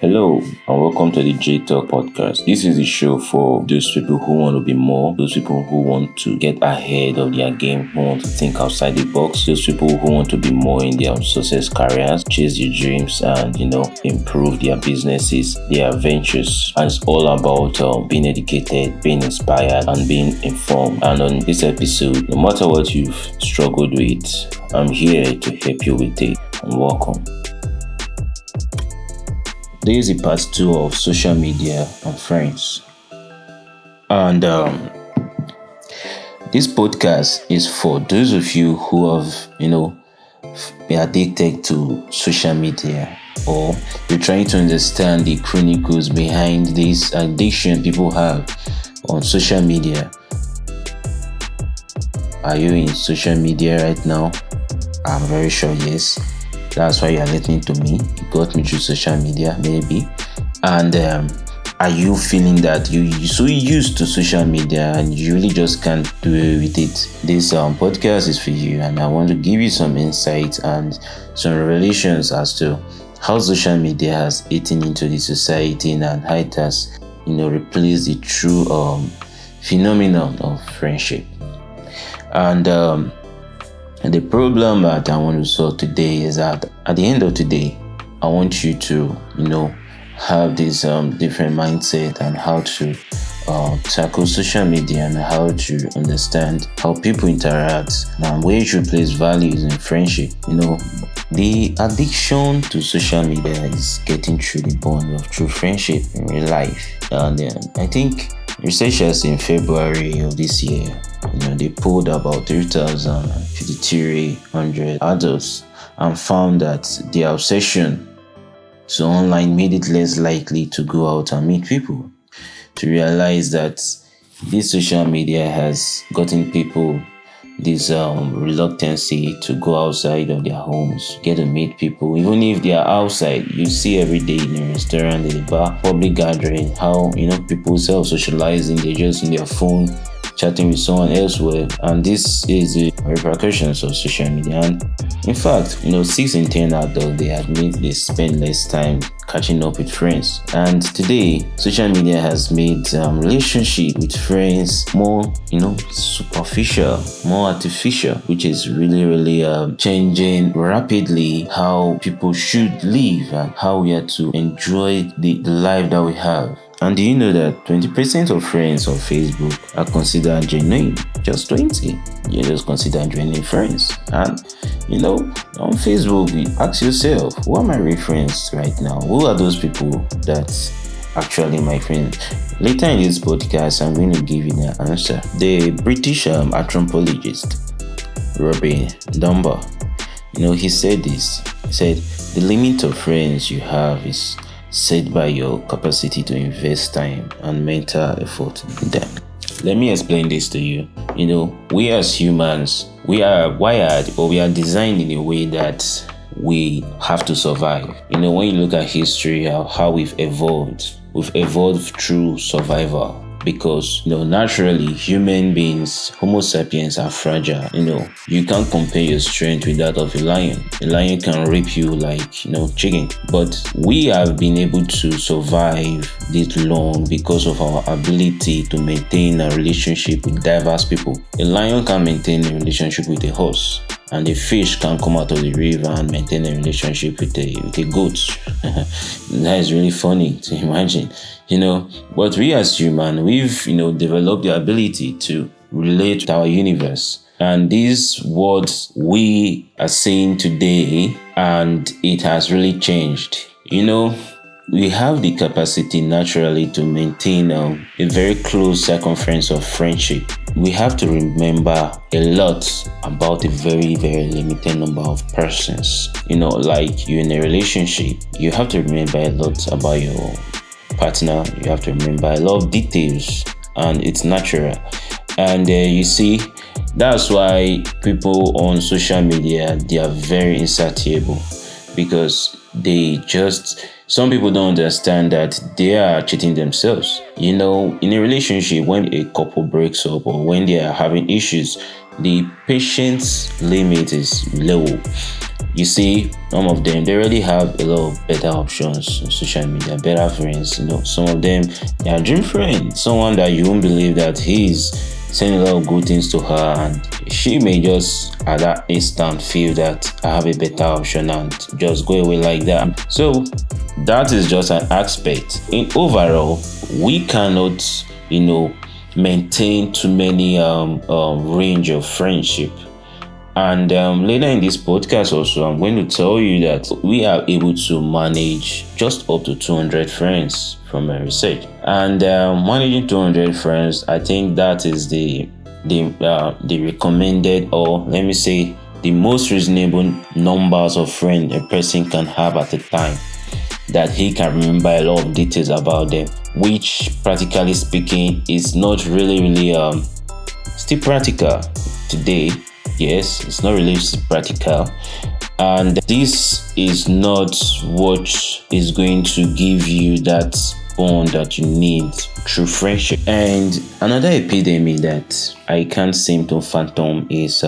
Hello and welcome to the J Talk podcast. This is the show for those people who want to be more, those people who want to get ahead of their game, who want to think outside the box, those people who want to be more in their success careers, chase their dreams and, improve their businesses, their ventures. And it's all about being educated, being inspired and being informed. And on this episode, no matter what you've struggled with, I'm here to help you with it. And welcome. This is part 2 of social media and friends. And this podcast is for those of you who have, been addicted to social media, or you're trying to understand the chronicles behind this addiction people have on social media. Are you in social media right now? I'm very sure yes. That's why you're listening to me. You got me through social media, maybe. And are you feeling that you're so used to social media and you really just can't do it with it? This podcast is for you, and I want to give you some insights and some revelations as to how social media has eaten into the society and how it has, replaced the true phenomenon of friendship. And the problem that I want to solve today is that at the end of the day, I want you to, have this different mindset and how to tackle social media and how to understand how people interact and where you should place values in friendship. The addiction to social media is getting through the bond of true friendship in real life. And I think researchers in February of this year, they polled about 3,300 adults and found that their obsession to online made it less likely to go out and meet people. To realize that this social media has gotten people this reluctancy to go outside of their homes, get to meet people. Even if they are outside, you see every day in a restaurant, in a bar, public gathering, how people self-socializing, they're just in their phone, chatting with someone elsewhere. And this is the repercussions of social media. And in fact, 6 in 10 adults, they admit they spend less time catching up with friends. And today, social media has made relationship with friends more, superficial, more artificial, which is really changing rapidly how people should live and how we are to enjoy the life that we have. And do you know that 20% of friends on Facebook are considered genuine? Just 20. You just consider genuine friends. And, on Facebook, you ask yourself, who are my real friends right now? Who are those people that's actually my friends? Later in this podcast, I'm going to give you the answer. The British anthropologist, Robin Dunbar, he said this. He said, the limit of friends you have is set by your capacity to invest time and mental effort in them. Let me explain this to you. We as humans, we are wired, or we are designed in a way that we have to survive. When you look at history, how we've evolved through survival. Because, naturally, human beings, Homo sapiens, are fragile. You can't compare your strength with that of a lion. A lion can rape you like, chicken. But we have been able to survive this long because of our ability to maintain a relationship with diverse people. A lion can maintain a relationship with a horse, and a fish can come out of the river and maintain a relationship with a goat. That is really funny to imagine, But we as humans, we've, developed the ability to relate to our universe. And this what we are seeing today, and it has really changed. We have the capacity naturally to maintain a very close circumference of friendship. We have to remember a lot about a very, very limited number of persons. Like you're in a relationship, you have to remember a lot about your partner. You have to remember a lot of details, and it's natural. And you see, that's why people on social media, they are very insatiable, because some people don't understand that they are cheating themselves. In a relationship, when a couple breaks up or when they are having issues, the patience limit is low. You see, some of them they already have a lot of better options on social media, better friends. Some of them they are dream friends, someone that you won't believe that he's saying a lot of good things to her, and she may just at that instant feel that I have a better option and just go away like that. So that is just an aspect. In overall, we cannot, maintain too many range of friendship. And later in this podcast also, I'm going to tell you that we are able to manage just up to 200 friends from my research. And managing 200 friends, I think that is the recommended, or let me say, the most reasonable numbers of friends a person can have at a time, that he can remember a lot of details about them, which practically speaking is not really still practical today. Yes, it's not really practical, and this is not what is going to give you that bond that you need through friendship. And another epidemic that I can't seem to fathom is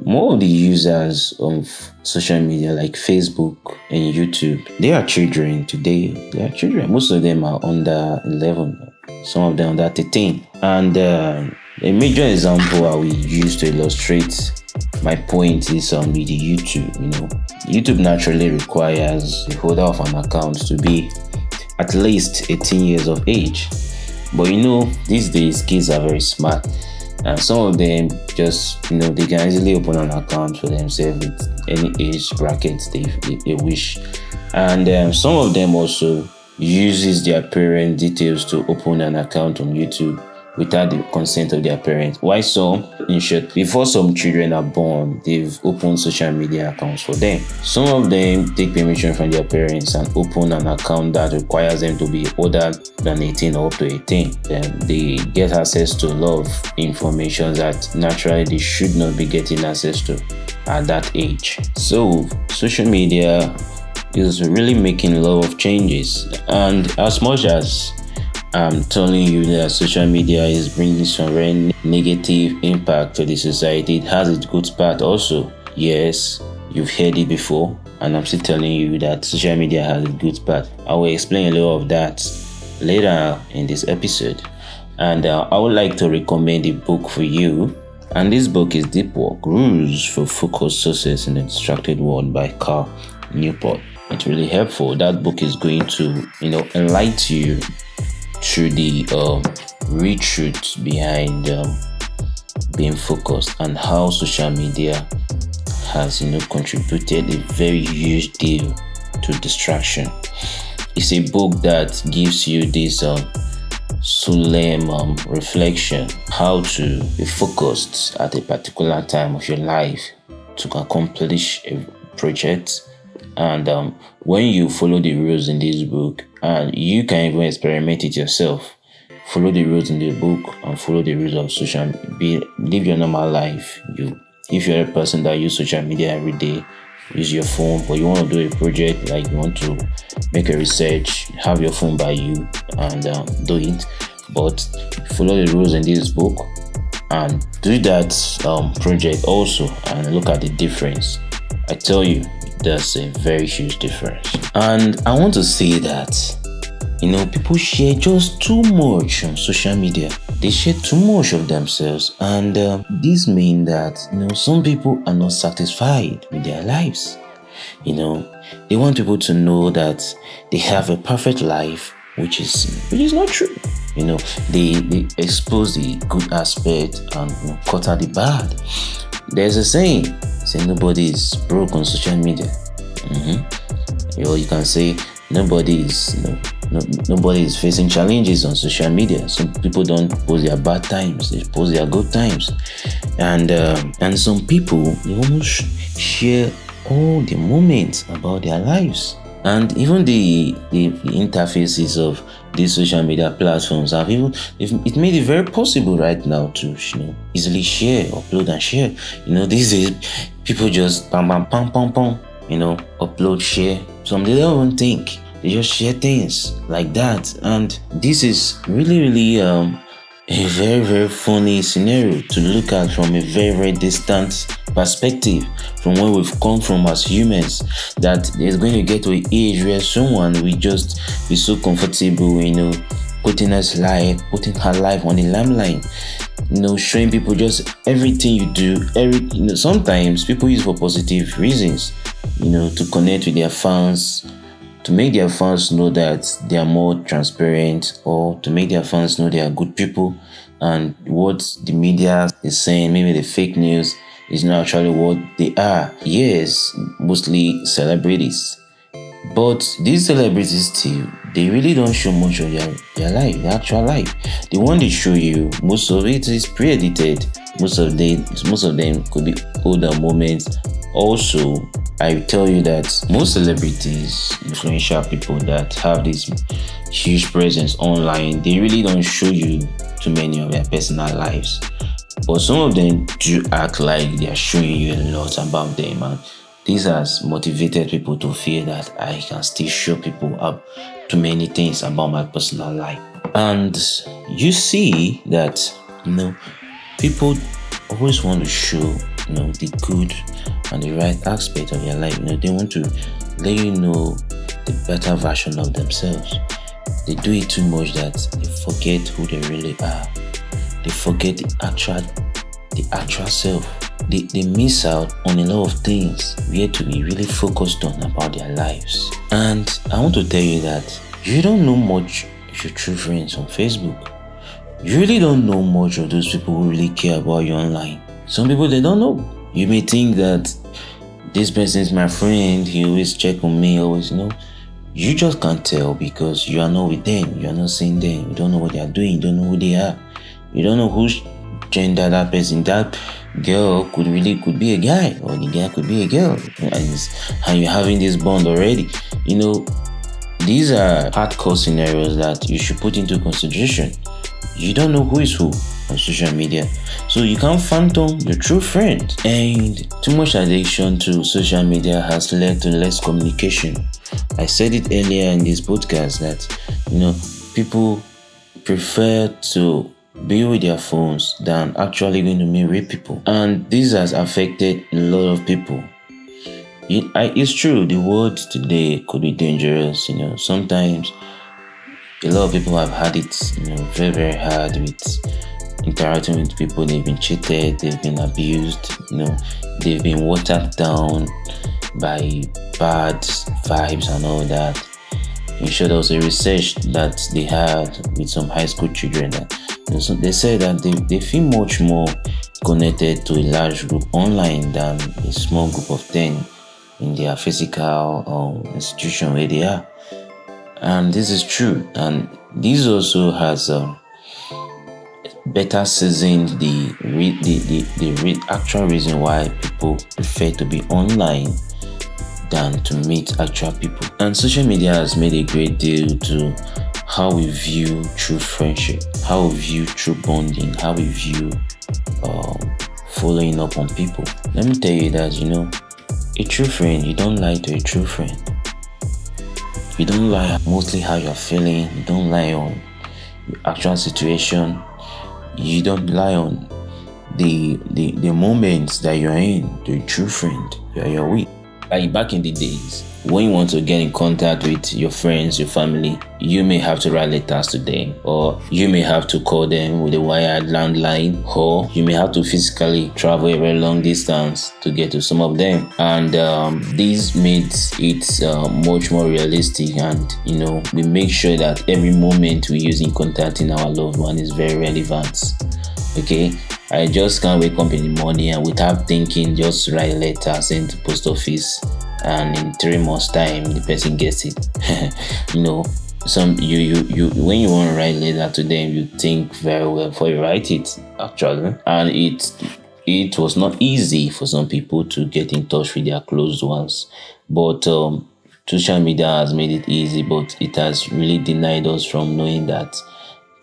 more of the users of social media like Facebook and YouTube, they are children today. They are children. Most of them are under 11, some of them under 13. And a major example I will use to illustrate my point is with the YouTube. YouTube naturally requires the holder of an account to be at least 18 years of age. But these days kids are very smart, and some of them just they can easily open an account for themselves with any age bracket they wish. And some of them also uses their parent details to open an account on YouTube without the consent of their parents. Why some? In short, before some children are born, they've opened social media accounts for them. Some of them take permission from their parents and open an account that requires them to be older than 18 or up to 18. Then they get access to a lot of information that naturally they should not be getting access to at that age. So social media is really making a lot of changes, and as much as I'm telling you that social media is bringing some very negative impact to the society, it has its good part also. Yes, you've heard it before, and I'm still telling you that social media has a good part. I will explain a lot of that later in this episode. And I would like to recommend a book for you. And this book is Deep Work: Rules for Focused Success in a Distracted World by Cal Newport. It's really helpful. That book is going to, enlighten you through the real truth behind being focused, and how social media has contributed a very huge deal to distraction. It's a book that gives you this solemn reflection, how to be focused at a particular time of your life to accomplish a project. And when you follow the rules in this book, and you can even experiment it yourself, follow the rules in the book and follow the rules of social media, live your normal life. If you're a person that use social media every day, use your phone, but you want to do a project, like you want to make a research, have your phone by you and do it. But follow the rules in this book and do that project also, and look at the difference. I tell you, there's a very huge difference. And I want to say that people share just too much on social media. They share too much of themselves, and this means that some people are not satisfied with their lives. They want people to know that they have a perfect life, which is not true. They expose the good aspect and cut out the bad. There's a saying, nobody is broke on social media. You can say nobody is facing challenges on social media. Some people don't post their bad times, they post their good times. And some people, they almost share all the moments about their lives. And even the interfaces of these social media platforms it made it very possible right now to easily share, upload and share. These days people just bam, upload, share. Some they don't even think, they just share things like that. And this is really a very, very funny scenario to look at from a very, very distant perspective from where we've come from as humans. That there's going to get to an age where someone will just be so comfortable, putting putting her life on the limelight, showing people just everything you do. Sometimes people use for positive reasons, to connect with their fans, to make their fans know that they are more transparent, or to make their fans know they are good people, and what the media is saying, maybe the fake news, is not actually what they are. Yes, mostly celebrities. But these celebrities still, they really don't show much of their life, their actual life. The one they show you, most of it is pre-edited. Most of them could be older moments. Also, I tell you that most celebrities, influential people that have this huge presence online, they really don't show you too many of their personal lives. But some of them do act like they are showing you a lot about them, and this has motivated people to feel that I can still show people up too many things about my personal life. And you see that, people always want to show, the good and the right aspect of their life. They want to let you know the better version of themselves. They do it too much that they forget who they really are. They forget the actual self. They miss out on a lot of things we have to be really focused on about their lives. And I want to tell you that you don't know much of your true friends on Facebook. You really don't know much of those people who really care about you online. Some people, they don't know. You may think that this person is my friend, he always check on me, always. You just can't tell because you are not with them, you are not seeing them, you don't know what they are doing, you don't know who they are, you don't know whose gender that person, that girl could be a guy, or the guy could be a girl, and you're having this bond already. These are hardcore scenarios that you should put into consideration. You don't know who is who on social media, so you can't phantom your true friend. And too much addiction to social media has led to less communication. I said it earlier in this podcast that people prefer to be with their phones than actually going to meet real people, and this has affected a lot of people. It's true, the world today could be dangerous. Sometimes a lot of people have had it, very, very hard with interacting with people. They've been cheated, they've been abused, they've been watered down by bad vibes and all that. In short, there was a research that they had with some high school children that so they said that they feel much more connected to a large group online than a small group of 10 in their physical institution where they are. And this is true, and this also has better seasoned the actual reason why people prefer to be online than to meet actual people. And social media has made a great deal to how we view true friendship, how we view true bonding, how we view following up on people. Let me tell you that, a true friend, you don't lie to a true friend. You don't lie mostly how you're feeling. You don't lie on your actual situation. You don't lie on the moments that you're in to a true friend that you're with. Like back in the days, when you want to get in contact with your friends, your family, you may have to write letters to them, or you may have to call them with a wired landline, or you may have to physically travel a very long distance to get to some of them. And this made it much more realistic, and we make sure that every moment we use in contacting our loved one is very relevant. Okay, I just can't wake up in the morning and without thinking just write a letter, send to post office, and in 3 months time the person gets it. Some you when you want to write a letter to them, you think very well before you write it actually. And it was not easy for some people to get in touch with their closed ones, but social media has made it easy, but it has really denied us from knowing that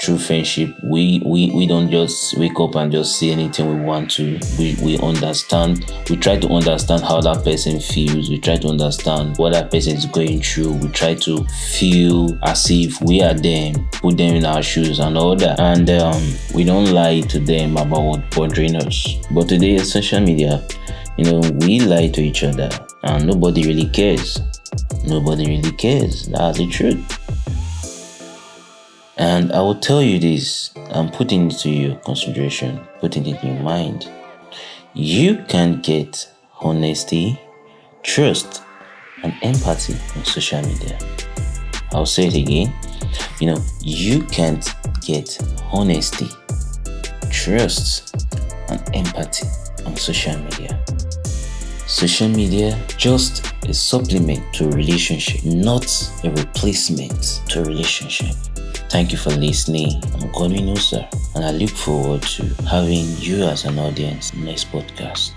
true friendship, we don't just wake up and just say anything we want to. We understand. We try to understand how that person feels. We try to understand what that person is going through. We try to feel as if we are them, put them in our shoes and all that. And we don't lie to them about what bothering us. But today, social media, we lie to each other, and nobody really cares. Nobody really cares. That's the truth. And I will tell you this, I'm putting it to your consideration, putting it in your mind. You can get honesty, trust, and empathy on social media. I'll say it again. You can't get honesty, trust, and empathy on social media. Social media just a supplement to a relationship, not a replacement to a relationship. Thank you for listening. I'm Godwin Osa, and I look forward to having you as an audience next podcast.